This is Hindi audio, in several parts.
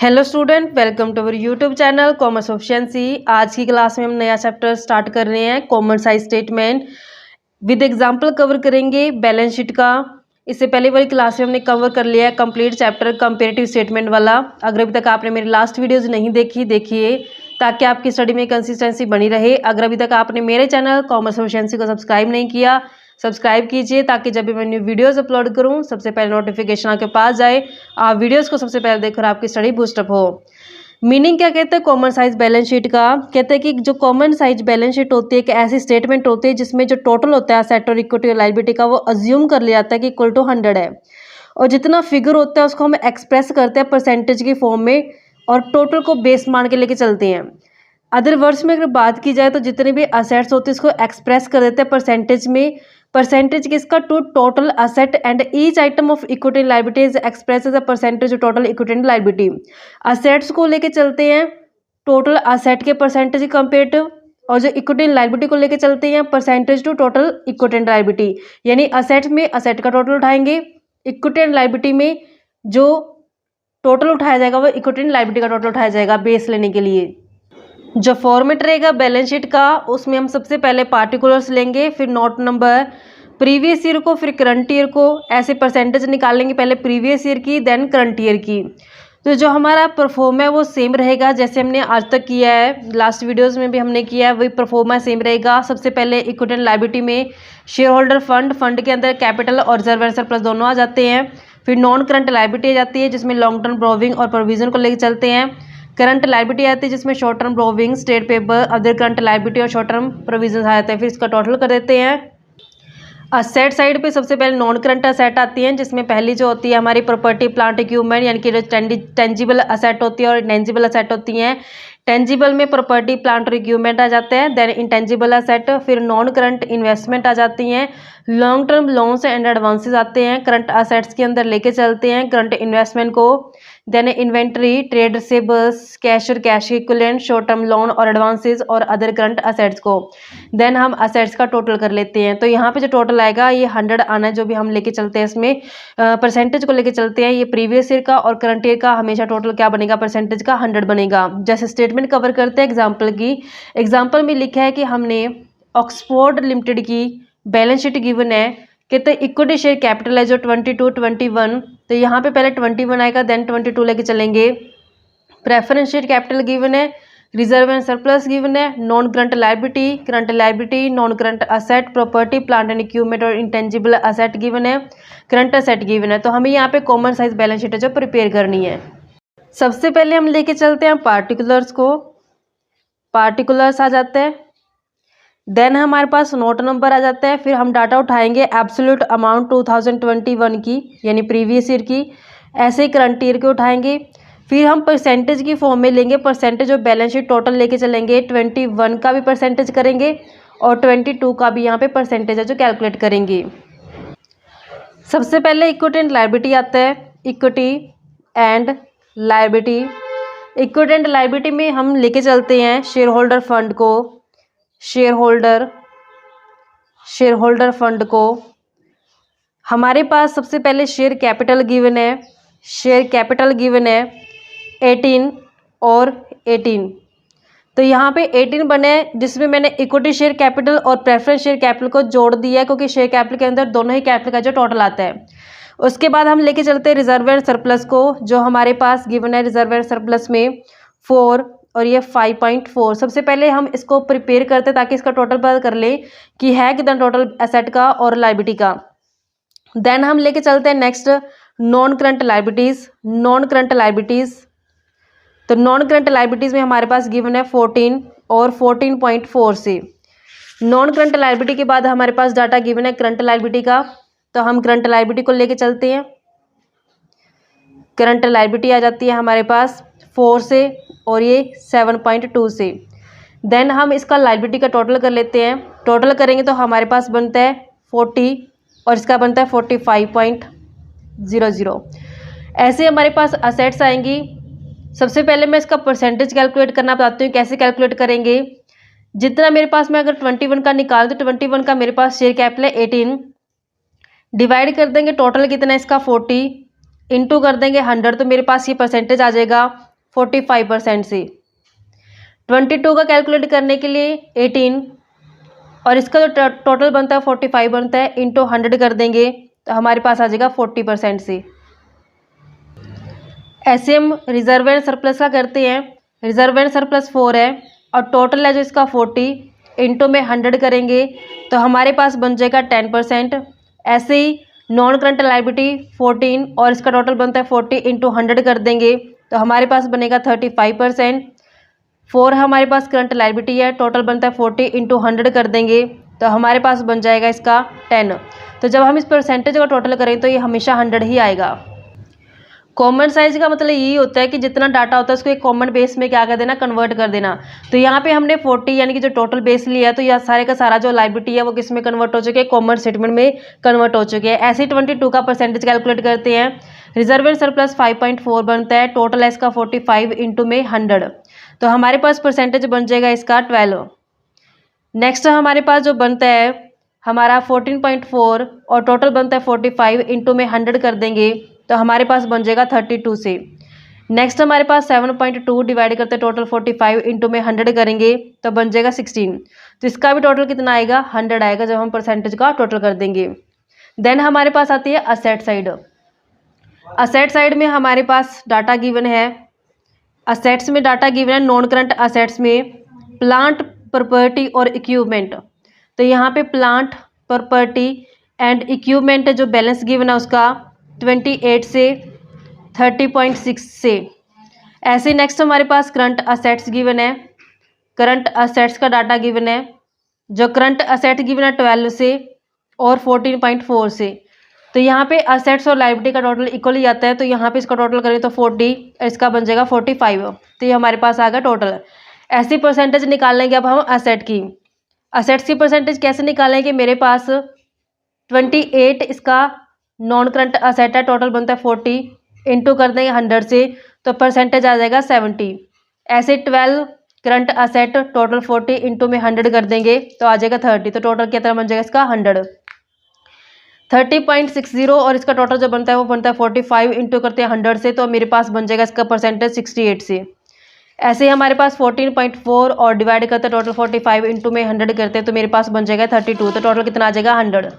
Hello student, welcome to our YouTube channel commerce ऑप्शंसी। आज की क्लास में हम नया चैप्टर स्टार्ट कर रहे हैं, common size statement with example cover करेंगे बैलेंस शीट का। इससे पहले वाली क्लास में हमने कवर कर लिया है कंप्लीट चैप्टर कंपेरेटिव स्टेटमेंट वाला। अगर अभी तक आपने मेरी लास्ट वीडियोज़ नहीं देखी, देखिए ताकि आपकी स्टडी में कंसिस्टेंसी बनी रहे। अगर अभी तक आपने मेरे चैनल कॉमर्स ऑप्शंसी को सब्सक्राइब नहीं किया, सब्सक्राइब कीजिए ताकि जब भी मैं न्यू वीडियोस अपलोड करूं सबसे पहले नोटिफिकेशन आपके पास जाए, आप वीडियोस को सबसे पहले देखकर आपकी स्टडी बूस्टअप हो। मीनिंग क्या कहते हैं कॉमन साइज बैलेंस शीट का? कहते हैं कि जो कॉमन साइज बैलेंस शीट होती है एक ऐसी स्टेटमेंट होती है जिसमें जो टोटल होता है एसेट और इक्विटी और लायबिलिटी का वो अज्यूम कर लिया जाता है कि इक्वल टू 100 है, और जितना फिगर होता है उसको हम एक्सप्रेस करते हैं परसेंटेज की फॉर्म में और टोटल को बेस मान के लेके चलते हैं। अदर वर्ड्स में अगर बात की जाए तो जितने भी असेट्स होते हैं इसको एक्सप्रेस कर देते हैं परसेंटेज में। परसेंटेज किसका? To total asset and each item of equity and liability is express as a percentage of total equity and liability. Assets को लेके चलते हैं टोटल असेट के परसेंटेज कंपेरेटिव, और जो इक्विटी एंड लायबिलिटी को लेके चलते हैं percentage to total equity and liability. यानी असेट में असेट का टोटल उठाएंगे, इक्विटी एंड लायबिलिटी में जो टोटल उठाया जाएगा वो इक्विटी एंड लायबिलिटी का टोटल उठाया जाएगा बेस लेने के लिए। जो फॉर्मेट रहेगा बैलेंस शीट का उसमें हम सबसे पहले पार्टिकुलर्स लेंगे, फिर नोट नंबर, प्रीवियस ईयर को, फिर करंट ईयर को, ऐसे परसेंटेज निकालेंगे, पहले प्रीवियस ईयर की देन करंट ईयर की। तो जो हमारा परफॉर्म है वो सेम रहेगा जैसे हमने आज तक किया है, लास्ट वीडियोस में भी हमने किया है, वही परफॉर्मा सेम रहेगा। सबसे पहले इक्विटी एंड लायबिलिटी में शेयर होल्डर फंड, फंड के अंदर कैपिटल और रिजर्व एंड सरप्लस दोनों आ जाते हैं। फिर नॉन करंट लायबिलिटी आ जाती है जिसमें लॉन्ग टर्म बोरोविंग और प्रोविजन को लेकर चलते हैं। करंट लायबिलिटी आती है जिसमें short term borrowing, state paper, other current liability और शॉर्ट टर्म प्रोविजन आ जाते हैं। फिर इसका टोटल कर देते हैं। असेट साइड पे सबसे पहले नॉन करंट असेट आती हैं जिसमें पहली जो होती है हमारी प्रॉपर्टी प्लांट इक्विपमेंट, यानी कि जो टेंजिबल असेट होती है और इंटेंजिबल असेट होती हैं। टेंजिबल में प्रॉपर्टी प्लांट और इक्विपमेंट आ जाते हैं, देन इंटेंजिबल असेट। फिर नॉन करंट इन्वेस्टमेंट आ जाती हैं, long term loans and advances आते हैं करंट असेट्स के अंदर लेके चलते हैं करंट इन्वेस्टमेंट को। Then inventory, trade receivables, cash और cash equivalent, short term loan और एडवांसेस और अदर करंट असेट्स को। देन हम असेट्स का टोटल कर लेते हैं। तो यहाँ पे जो टोटल आएगा ये 100 आना है, जो भी हम लेके चलते हैं इसमें परसेंटेज को लेके चलते हैं। ये प्रीवियस ईयर का और करंट ईयर का हमेशा टोटल क्या बनेगा? परसेंटेज का 100 बनेगा। जैसे स्टेटमेंट कवर करते हैं एग्जाम्पल की। एग्जाम्पल में लिखा है कि हमने ऑक्सफोर्ड लिमिटेड की बैलेंस शीट गिवन है, कहते इक्विटी शेयर कैपिटल है जो 22, 21, तो यहाँ पे पहले 21 आएगा देन 22 लेके चलेंगे। प्रेफरेंस शेयर कैपिटल गिवन है, रिजर्व एंड सरप्लस गिवन है, non current liability, non current asset, property plant and equipment और इंटेंजिबल असेट गिवन है, करंट असेट गिवन है। तो हमें यहाँ पे कॉमन साइज बैलेंस शीट है जो प्रिपेयर करनी है। सबसे पहले हम लेके चलते हैं पार्टिकुलर्स को, पार्टिकुलर्स आ जाते हैं। देन हमारे पास नोट नंबर आ जाता है। फिर हम डाटा उठाएंगे एब्सोल्यूट अमाउंट 2021 की यानी प्रीवियस ईयर की, ऐसे ही करंट ईयर के उठाएंगे। फिर हम परसेंटेज की फॉर्म में लेंगे, percentage of balance sheet total लेके चलेंगे। 21 का भी परसेंटेज करेंगे और 22 का भी यहाँ पे परसेंटेज है जो कैलकुलेट करेंगे। सबसे पहले इक्विटी एंड लायबिलिटी आता है, equity and liability. Equity and liability में हम लेके चलते हैं शेयर होल्डर फंड को, शेयर होल्डर फंड को। हमारे पास सबसे पहले शेयर कैपिटल गिवन है, शेयर कैपिटल गिवन है 18 और 18। तो यहाँ पे 18 बने जिसमें मैंने इक्विटी शेयर कैपिटल और प्रेफरेंस शेयर कैपिटल को जोड़ दिया है क्योंकि शेयर कैपिटल के अंदर दोनों ही कैपिटल का जो टोटल आता है। उसके बाद हम लेके चलते हैं रिजर्व एंड सरप्लस को, जो हमारे पास गिवन है रिजर्व एंड सरप्लस में 4 और ये 5.4। सबसे पहले हम इसको प्रिपेयर करते हैं ताकि इसका टोटल पता कर ले कि है कितना टोटल एसेट का और लायबिलिटी का। देन हम लेके चलते हैं next non current liabilities, non current liabilities. तो नॉन करंट लायबिलिटीज में हमारे पास गिवन है 14 और 14.4 से। नॉन करंट लायबिलिटी के बाद हमारे पास डाटा गिवन है करंट लायबिलिटी का, तो हम करंट लायबिलिटी को लेके चलते हैं। करंट लायबिलिटी आ जाती है हमारे पास 4 से और ये 7.2 से। देन हम इसका लायबिलिटी का टोटल कर लेते हैं। टोटल करेंगे तो हमारे पास बनता है 40 और इसका बनता है 45.00। ऐसे हमारे पास असेट्स आएंगी। सबसे पहले मैं इसका परसेंटेज कैलकुलेट करना बताती हूँ कैसे कैलकुलेट करेंगे। जितना मेरे पास मैं अगर 21 का निकाल दूँ, 21 का मेरे पास शेयर कैपिटल है 18, डिवाइड कर देंगे टोटल कितना है इसका 40, इंटू कर देंगे 100, तो मेरे पास ये परसेंटेज आ जाएगा 45% से। 22 का कैलकुलेट करने के लिए 18 और इसका जो टोटल बनता है 45 बनता है, इंटू 100 कर देंगे तो हमारे पास आ जाएगा 40% से। ऐसे हम रिजर्व एंड सरप्लस का करते हैं। रिजर्व एंड सरप्लस 4 है और टोटल है जो इसका 40, इंटू में 100 करेंगे तो हमारे पास बन जाएगा 10%। ऐसे ही नॉन करंट लायबिलिटी 14 और इसका टोटल बनता है 40, इंटू 100 कर देंगे तो हमारे पास बनेगा 35%। 4 हमारे पास करंट लायबिलिटी है, टोटल बनता है 40, इंटू 100 कर देंगे तो हमारे पास बन जाएगा इसका 10। तो जब हम इस परसेंटेज का टोटल करें तो ये हमेशा 100 ही आएगा। कॉमन साइज का मतलब यही होता है कि जितना डाटा होता है उसको एक कॉमन बेस में क्या कर देना, कन्वर्ट कर देना। तो यहाँ पे हमने 40 यानी कि जो टोटल बेस लिया है तो यह सारे का सारा जो लायबिलिटी है वो किस में कन्वर्ट हो चुके हैं, कॉमन स्टेटमेंट में कन्वर्ट हो चुके हैं। ऐसे 22 का परसेंटेज कैलकुलेट करते हैं। रिजर्व एंड सरप्लस 5.4 बनता है, टोटल है इसका 45 इंटू में 100 तो हमारे पास परसेंटेज बन जाएगा इसका 12। नेक्स्ट हमारे पास जो बनता है हमारा 14.4 और टोटल बनता है 45 इंटू में 100 कर देंगे तो हमारे पास बन जाएगा 32 से। नेक्स्ट हमारे पास 7.2 डिवाइड करते हैं टोटल 45 इंटू में 100 करेंगे तो बन जाएगा 16। तो इसका भी टोटल कितना आएगा, 100 आएगा जब हम परसेंटेज का टोटल कर देंगे। देन हमारे पास आती है असेट साइड। असेट साइड में हमारे पास डाटा गिवन है। असेट्स में डाटा गिवन है, नॉन करंट असेट्स में प्लांट, प्रॉपर्टी और इक्विपमेंट। तो यहाँ पे प्लांट, प्रॉपर्टी एंड इक्विपमेंट जो बैलेंस गिवन है उसका 28 से 30.6 से। ऐसे नेक्स्ट हमारे पास करंट असेट्स गिवन है। करंट असेट्स का डाटा गिवन है, जो करंट असेट गिवन है 12 से और 14.4 से। तो यहाँ पे असेट्स और लायबिलिटी का टोटल इक्वल ही आता है तो यहाँ पे इसका टोटल करें तो 40, इसका बन जाएगा 45। तो ये हमारे पास आ गया टोटल। ऐसी परसेंटेज निकाल लेंगे अब हम असेट की। असेट्स की परसेंटेज कैसे निकालेंगे, मेरे पास 28 इसका नॉन करंट असेट है, टोटल बनता है 40, इंटू कर देंगे 100 से तो परसेंटेज आ जाएगा 70। ऐसे 12 करंट असेट, टोटल 40 इंटू में 100 कर देंगे तो आ जाएगा 30। तो टोटल कितना बन जाएगा इसका 100, 30.60 और इसका टोटल जो बनता है वो बनता है 45 इंटू करते हैं 100 से तो मेरे पास बन जाएगा इसका परसेंटेज 68 से। ऐसे ही हमारे पास 14.4 और डिवाइड करते हैं टोटल 45 इंटू में 100 करते हैं तो मेरे पास बन जाएगा 32। तो टोटल कितना आ जाएगा 100।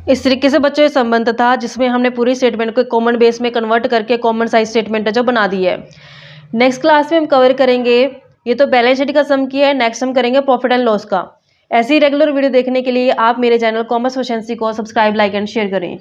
इस तरीके से बच्चों ये संबंध था जिसमें हमने पूरी स्टेटमेंट को कॉमन बेस में कन्वर्ट करके कॉमन साइज स्टेटमेंट जो बना दी है। नेक्स्ट क्लास में हम कवर करेंगे, ये तो बैलेंस शीट का सम किया है, नेक्स्ट हम करेंगे प्रॉफिट एंड लॉस का। ऐसी रेगुलर वीडियो देखने के लिए आप मेरे चैनल कॉमर्स एफिशिएंसी को सब्सक्राइब, लाइक एंड शेयर करें।